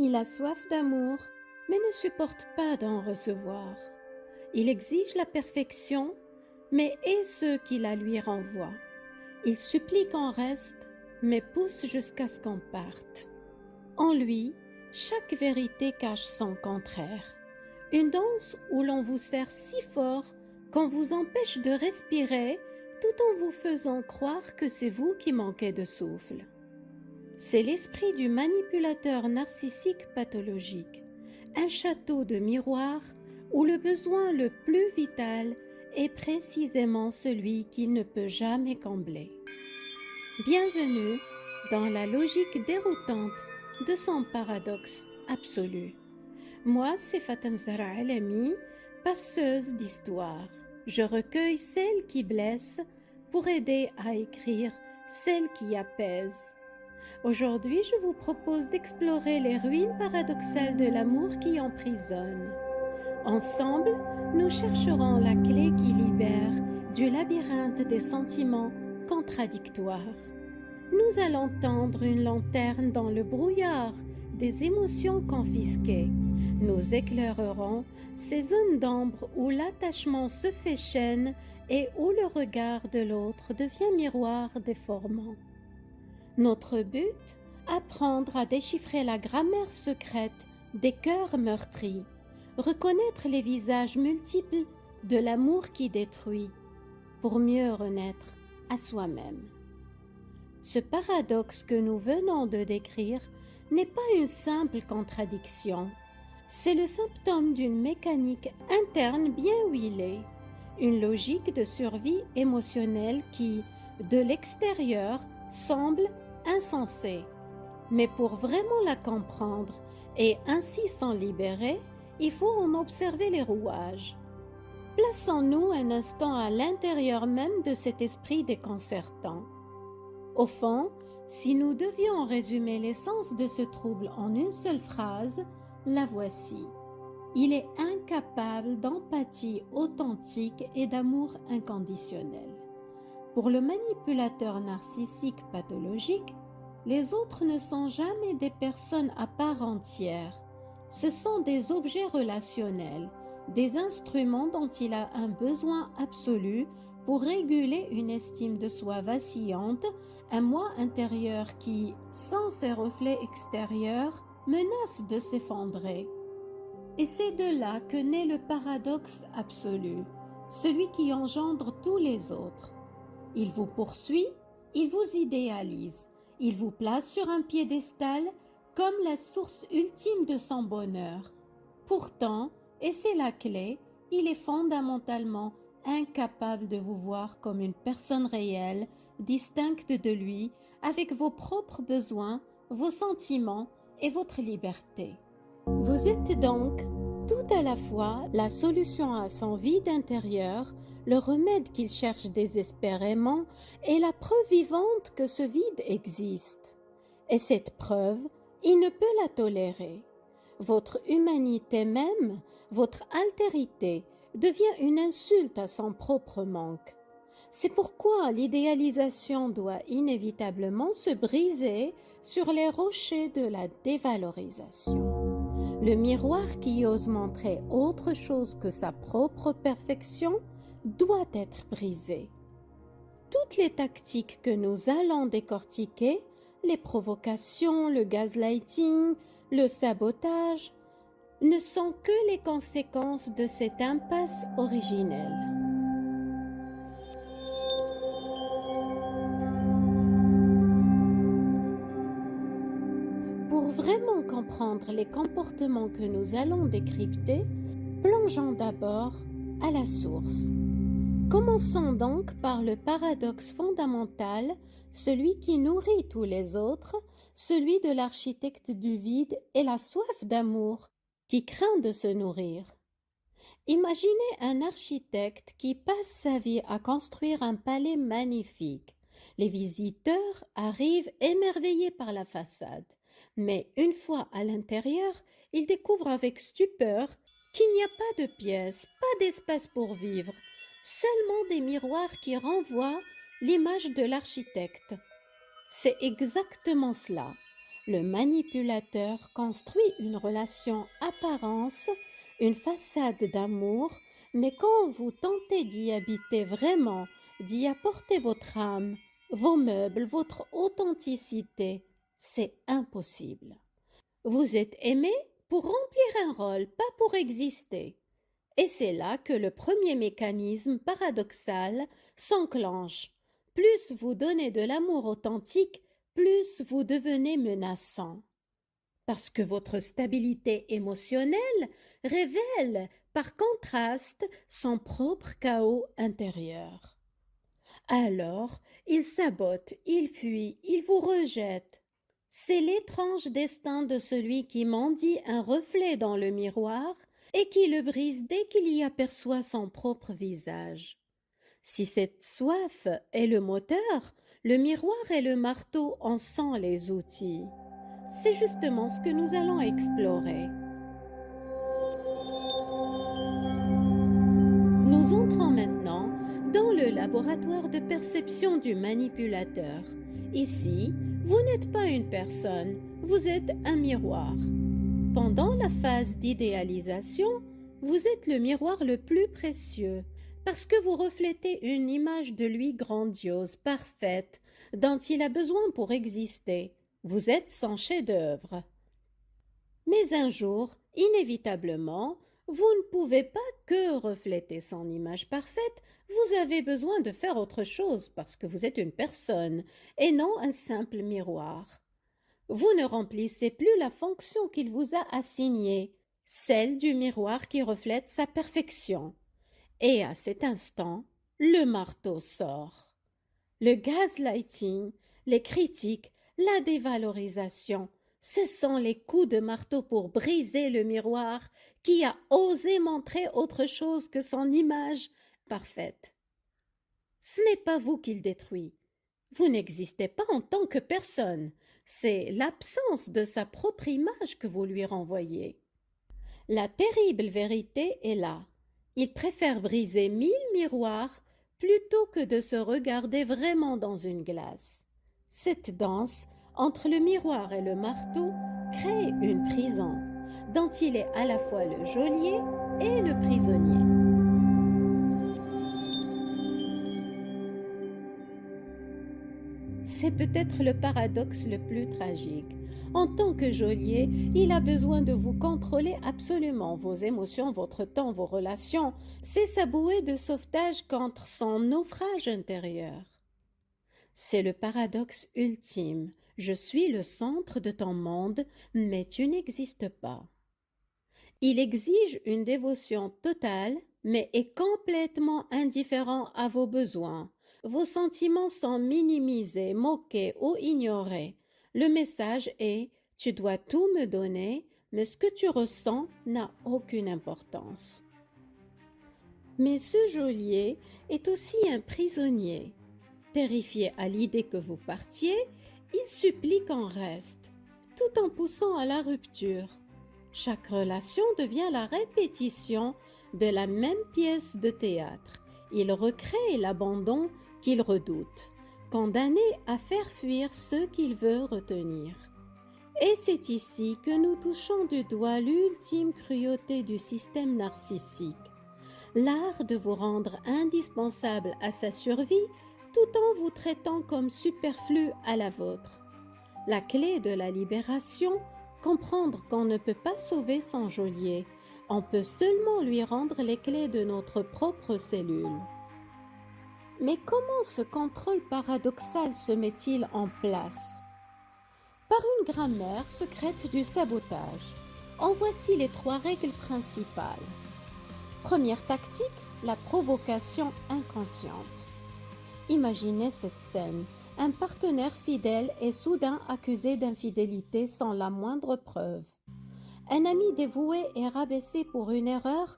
Il a soif d'amour, mais ne supporte pas d'en recevoir. Il exige la perfection, mais hait ceux qui la lui renvoient. Il supplie qu'on reste, mais pousse jusqu'à ce qu'on parte. En lui, chaque vérité cache son contraire. Une danse où l'on vous serre si fort qu'on vous empêche de respirer tout en vous faisant croire que c'est vous qui manquez de souffle. C'est l'esprit du manipulateur narcissique pathologique, un château de miroirs où le besoin le plus vital est précisément celui qu'il ne peut jamais combler. Bienvenue dans la logique déroutante de son paradoxe absolu. Moi, c'est Fatem Zahra Alami, passeuse d'histoire. Je recueille celles qui blessent pour aider à écrire celles qui apaisent. Aujourd'hui, je vous propose d'explorer les ruines paradoxales de l'amour qui emprisonne. Ensemble, nous chercherons la clé qui libère du labyrinthe des sentiments contradictoires. Nous allons tendre une lanterne dans le brouillard des émotions confisquées. Nous éclairerons ces zones d'ombre où l'attachement se fait chaîne et où le regard de l'autre devient miroir déformant. Notre but, apprendre à déchiffrer la grammaire secrète des cœurs meurtris, reconnaître les visages multiples de l'amour qui détruit, pour mieux renaître à soi-même. Ce paradoxe que nous venons de décrire n'est pas une simple contradiction, c'est le symptôme d'une mécanique interne bien huilée, une logique de survie émotionnelle qui, de l'extérieur, semble insensée. Mais pour vraiment la comprendre et ainsi s'en libérer, il faut en observer les rouages. Plaçons-nous un instant à l'intérieur même de cet esprit déconcertant. Au fond, si nous devions résumer l'essence de ce trouble en une seule phrase, la voici. Il est incapable d'empathie authentique et d'amour inconditionnel. Pour le manipulateur narcissique pathologique, les autres ne sont jamais des personnes à part entière. Ce sont des objets relationnels, des instruments dont il a un besoin absolu pour réguler une estime de soi vacillante, un moi intérieur qui, sans ses reflets extérieurs, menace de s'effondrer. Et c'est de là que naît le paradoxe absolu, celui qui engendre tous les autres. Il vous poursuit, il vous idéalise, il vous place sur un piédestal comme la source ultime de son bonheur. Pourtant, et c'est la clé, il est fondamentalement incapable de vous voir comme une personne réelle, distincte de lui, avec vos propres besoins, vos sentiments et votre liberté. Vous êtes donc tout à la fois la solution à son vide intérieur, le remède qu'il cherche désespérément et la preuve vivante que ce vide existe. Et cette preuve, il ne peut la tolérer. Votre humanité même, votre altérité, devient une insulte à son propre manque. C'est pourquoi l'idéalisation doit inévitablement se briser sur les rochers de la dévalorisation. Le miroir qui ose montrer autre chose que sa propre perfection doit être brisé. Toutes les tactiques que nous allons décortiquer, les provocations, le gaslighting, le sabotage, ne sont que les conséquences de cette impasse originelle. Pour vraiment comprendre les comportements que nous allons décrypter, plongeons d'abord à la source. Commençons donc par le paradoxe fondamental, celui qui nourrit tous les autres, celui de l'architecte du vide et la soif d'amour qui craint de se nourrir. Imaginez un architecte qui passe sa vie à construire un palais magnifique. Les visiteurs arrivent émerveillés par la façade. Mais une fois à l'intérieur, ils découvrent avec stupeur qu'il n'y a pas de pièces, pas d'espace pour vivre, seulement des miroirs qui renvoient l'image de l'architecte. C'est exactement cela. Le manipulateur construit une relation apparence, une façade d'amour, mais quand vous tentez d'y habiter vraiment, d'y apporter votre âme, vos meubles, votre authenticité, c'est impossible. Vous êtes aimé pour remplir un rôle, pas pour exister. Et c'est là que le premier mécanisme paradoxal s'enclenche. Plus vous donnez de l'amour authentique, plus vous devenez menaçant. Parce que votre stabilité émotionnelle révèle, par contraste, son propre chaos intérieur. Alors, il sabote, il fuit, il vous rejette. C'est l'étrange destin de celui qui mendie un reflet dans le miroir et qui le brise dès qu'il y aperçoit son propre visage. Si cette soif est le moteur, le miroir et le marteau en sont les outils. C'est justement ce que nous allons explorer. Nous entrons maintenant dans le laboratoire de perception du manipulateur. Ici, vous n'êtes pas une personne, vous êtes un miroir. Pendant la phase d'idéalisation, vous êtes le miroir le plus précieux, parce que vous reflétez une image de lui grandiose, parfaite, dont il a besoin pour exister. Vous êtes son chef-d'œuvre. Mais un jour, inévitablement, vous ne pouvez pas que refléter son image parfaite, vous avez besoin de faire autre chose parce que vous êtes une personne et non un simple miroir. Vous ne remplissez plus la fonction qu'il vous a assignée, celle du miroir qui reflète sa perfection. Et à cet instant, le marteau sort. Le gaslighting, les critiques, la dévalorisation, ce sont les coups de marteau pour briser le miroir qui a osé montrer autre chose que son image parfaite. Ce n'est pas vous qu'il détruit. Vous n'existez pas en tant que personne. C'est l'absence de sa propre image que vous lui renvoyez. La terrible vérité est là. Il préfère briser 1000 miroirs plutôt que de se regarder vraiment dans une glace. Cette danse entre le miroir et le marteau crée une prison, dont il est à la fois le geôlier et le prisonnier. C'est peut-être le paradoxe le plus tragique. En tant que geôlier, il a besoin de vous contrôler absolument, vos émotions, votre temps, vos relations. C'est sa bouée de sauvetage contre son naufrage intérieur. C'est le paradoxe ultime. Je suis le centre de ton monde, mais tu n'existes pas. Il exige une dévotion totale, mais est complètement indifférent à vos besoins. Vos sentiments sont minimisés, moqués ou ignorés. Le message est « tu dois tout me donner, mais ce que tu ressens n'a aucune importance ». Mais ce geôlier est aussi un prisonnier. Terrifié à l'idée que vous partiez, il supplie qu'on reste, tout en poussant à la rupture. Chaque relation devient la répétition de la même pièce de théâtre. Il recrée l'abandon qu'il redoute, condamné à faire fuir ceux qu'il veut retenir. Et c'est ici que nous touchons du doigt l'ultime cruauté du système narcissique, l'art de vous rendre indispensable à sa survie tout en vous traitant comme superflu à la vôtre. La clé de la libération, comprendre qu'on ne peut pas sauver son geôlier, on peut seulement lui rendre les clés de notre propre cellule. Mais comment ce contrôle paradoxal se met-il en place? Par une grammaire secrète du sabotage. En voici les 3 règles principales. Première tactique, la provocation inconsciente. Imaginez cette scène. Un partenaire fidèle est soudain accusé d'infidélité sans la moindre preuve. Un ami dévoué est rabaissé pour une erreur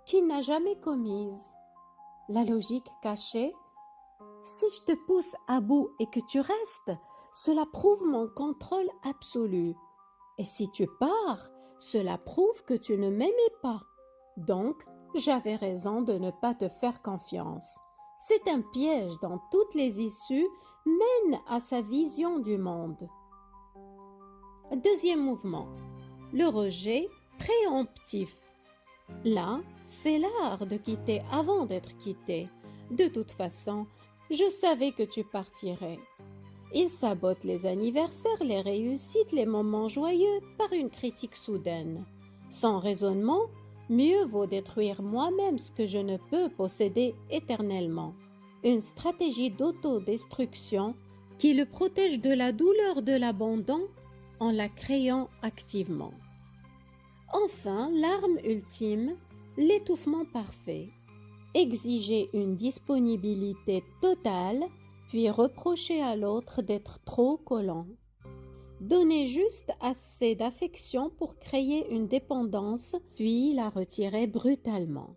qu'il n'a jamais commise. La logique cachée: si je te pousse à bout et que tu restes, cela prouve mon contrôle absolu. Et si tu pars, cela prouve que tu ne m'aimais pas. Donc, j'avais raison de ne pas te faire confiance. C'est un piège dont toutes les issues mènent à sa vision du monde. Deuxième mouvement, le rejet préemptif. Là, c'est l'art de quitter avant d'être quitté. De toute façon, je savais que tu partirais. Il sabote les anniversaires, les réussites, les moments joyeux par une critique soudaine. Sans raisonnement, mieux vaut détruire moi-même ce que je ne peux posséder éternellement. Une stratégie d'autodestruction qui le protège de la douleur de l'abandon en la créant activement. Enfin, l'arme ultime, l'étouffement parfait. Exiger une disponibilité totale, puis reprocher à l'autre d'être trop collant. Donner juste assez d'affection pour créer une dépendance, puis la retirer brutalement.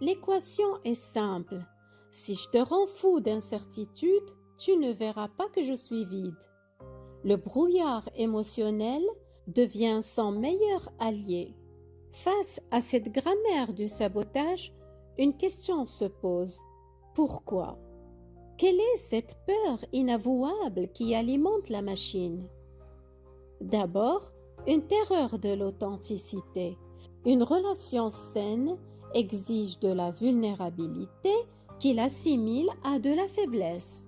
L'équation est simple. Si je te rends fou d'incertitude, tu ne verras pas que je suis vide. Le brouillard émotionnel devient son meilleur allié. Face à cette grammaire du sabotage, une question se pose. Pourquoi? Quelle est cette peur inavouable qui alimente la machine? D'abord, une terreur de l'authenticité. Une relation saine exige de la vulnérabilité qu'il assimile à de la faiblesse.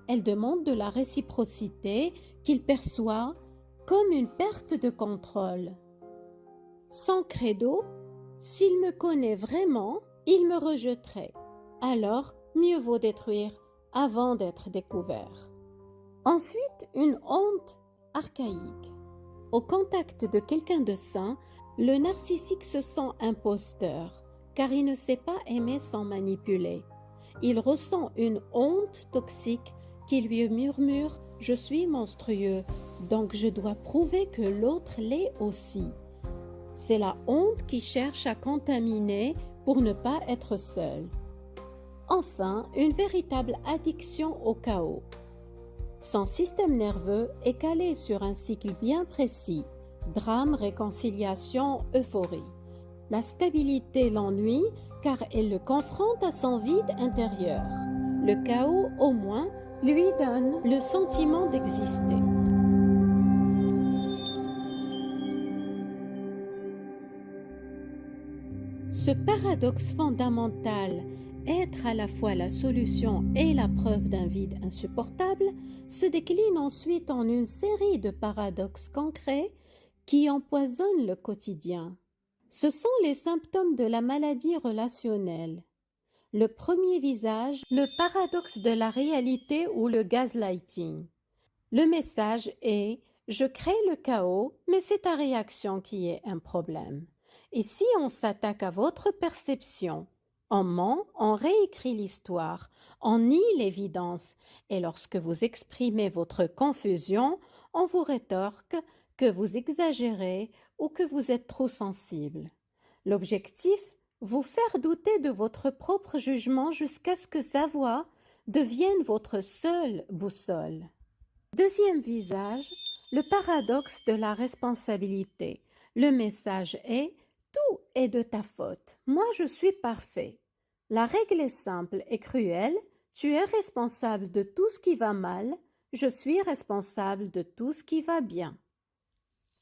Elle demande de la réciprocité qu'il perçoit comme une perte de contrôle. Son credo, s'il me connaît vraiment, il me rejetterait. Alors, mieux vaut détruire avant d'être découvert. Ensuite, une honte archaïque. Au contact de quelqu'un de sain, le narcissique se sent imposteur, car il ne sait pas aimer sans manipuler. Il ressent une honte toxique qui lui murmure « Je suis monstrueux, donc je dois prouver que l'autre l'est aussi ». C'est la honte qui cherche à contaminer pour ne pas être seul. Enfin, une véritable addiction au chaos. Son système nerveux est calé sur un cycle bien précis, drame, réconciliation, euphorie. La stabilité l'ennuie car elle le confronte à son vide intérieur. Le chaos, au moins, lui donne le sentiment d'exister. Ce paradoxe fondamental, être à la fois la solution et la preuve d'un vide insupportable, se décline ensuite en une série de paradoxes concrets qui empoisonnent le quotidien. Ce sont les symptômes de la maladie relationnelle. Le premier visage, le paradoxe de la réalité ou le gaslighting. Le message est « Je crée le chaos, mais c'est ta réaction qui est un problème ». Et si on s'attaque à votre perception, on ment, on réécrit l'histoire, on nie l'évidence, et lorsque vous exprimez votre confusion, on vous rétorque que vous exagérez ou que vous êtes trop sensible. L'objectif, vous faire douter de votre propre jugement jusqu'à ce que sa voix devienne votre seule boussole. Deuxième visage, le paradoxe de la responsabilité. Le message est « Tout est de ta faute, moi je suis parfait ». La règle est simple et cruelle, tu es responsable de tout ce qui va mal, je suis responsable de tout ce qui va bien.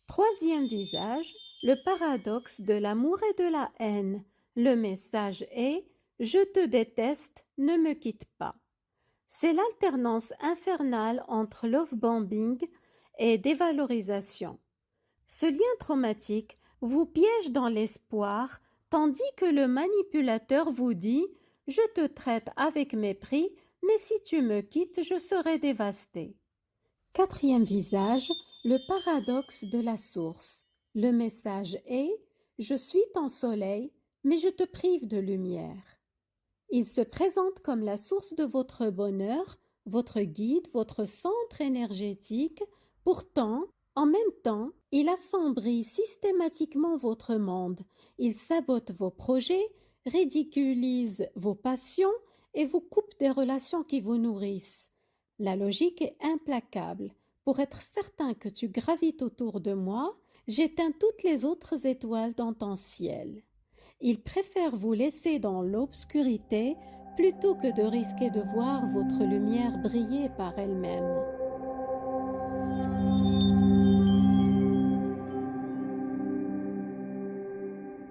Troisième visage, le paradoxe de l'amour et de la haine. Le message est « Je te déteste, ne me quitte pas ». C'est l'alternance infernale entre love-bombing et dévalorisation. Ce lien traumatique vous piège dans l'espoir, tandis que le manipulateur vous dit « Je te traite avec mépris, mais si tu me quittes, je serai dévasté ». Quatrième visage, le paradoxe de la source. Le message est « Je suis ton soleil, mais je te prive de lumière ». Il se présente comme la source de votre bonheur, votre guide, votre centre énergétique. Pourtant, en même temps, il assombrit systématiquement votre monde. Il sabote vos projets, ridiculise vos passions et vous coupe des relations qui vous nourrissent. La logique est implacable. Pour être certain que tu gravites autour de moi, j'éteins toutes les autres étoiles dans ton ciel. Il préfère vous laisser dans l'obscurité plutôt que de risquer de voir votre lumière briller par elle-même.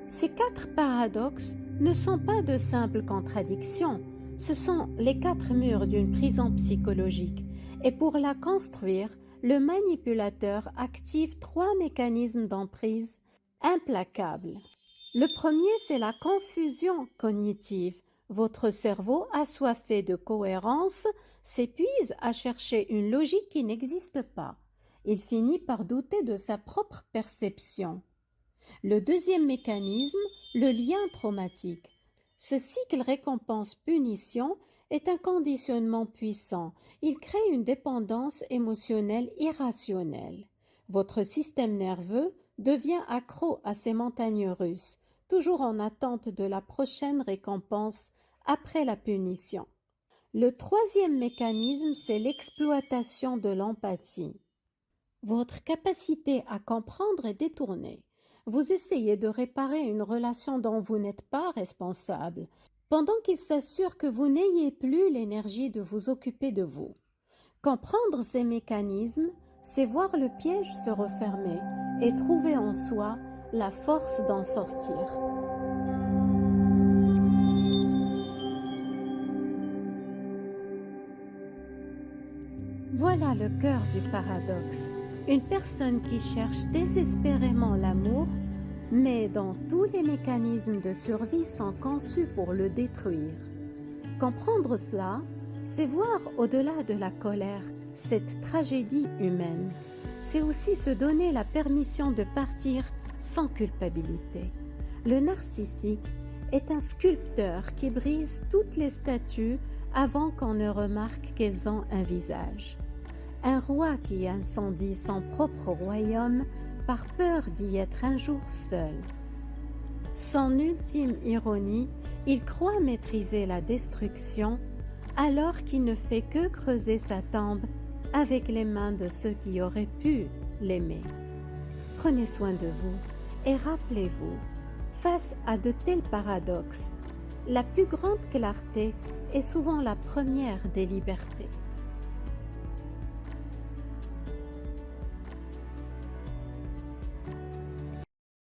Ces 4 paradoxes ne sont pas de simples contradictions, ce sont les 4 murs d'une prison psychologique. Et pour la construire, le manipulateur active 3 mécanismes d'emprise implacables. Le premier, c'est la confusion cognitive. Votre cerveau, assoiffé de cohérence, s'épuise à chercher une logique qui n'existe pas. Il finit par douter de sa propre perception. Le deuxième mécanisme, le lien traumatique. Ce cycle récompense-punition est un conditionnement puissant. Il crée une dépendance émotionnelle irrationnelle. Votre système nerveux devient accro à ces montagnes russes, toujours en attente de la prochaine récompense après la punition. Le troisième mécanisme, c'est l'exploitation de l'empathie. Votre capacité à comprendre est détournée. Vous essayez de réparer une relation dont vous n'êtes pas responsable, pendant qu'il s'assure que vous n'ayez plus l'énergie de vous occuper de vous. Comprendre ces mécanismes, c'est voir le piège se refermer et trouver en soi la force d'en sortir. Voilà le cœur du paradoxe. Une personne qui cherche désespérément l'amour, mais dont tous les mécanismes de survie sont conçus pour le détruire. Comprendre cela, c'est voir au-delà de la colère cette tragédie humaine. C'est aussi se donner la permission de partir sans culpabilité. Le narcissique est un sculpteur qui brise toutes les statues avant qu'on ne remarque qu'elles ont un visage. Un roi qui incendie son propre royaume par peur d'y être un jour seul. Son ultime ironie, il croit maîtriser la destruction alors qu'il ne fait que creuser sa tombe avec les mains de ceux qui auraient pu l'aimer. Prenez soin de vous et rappelez-vous, face à de tels paradoxes, la plus grande clarté est souvent la première des libertés.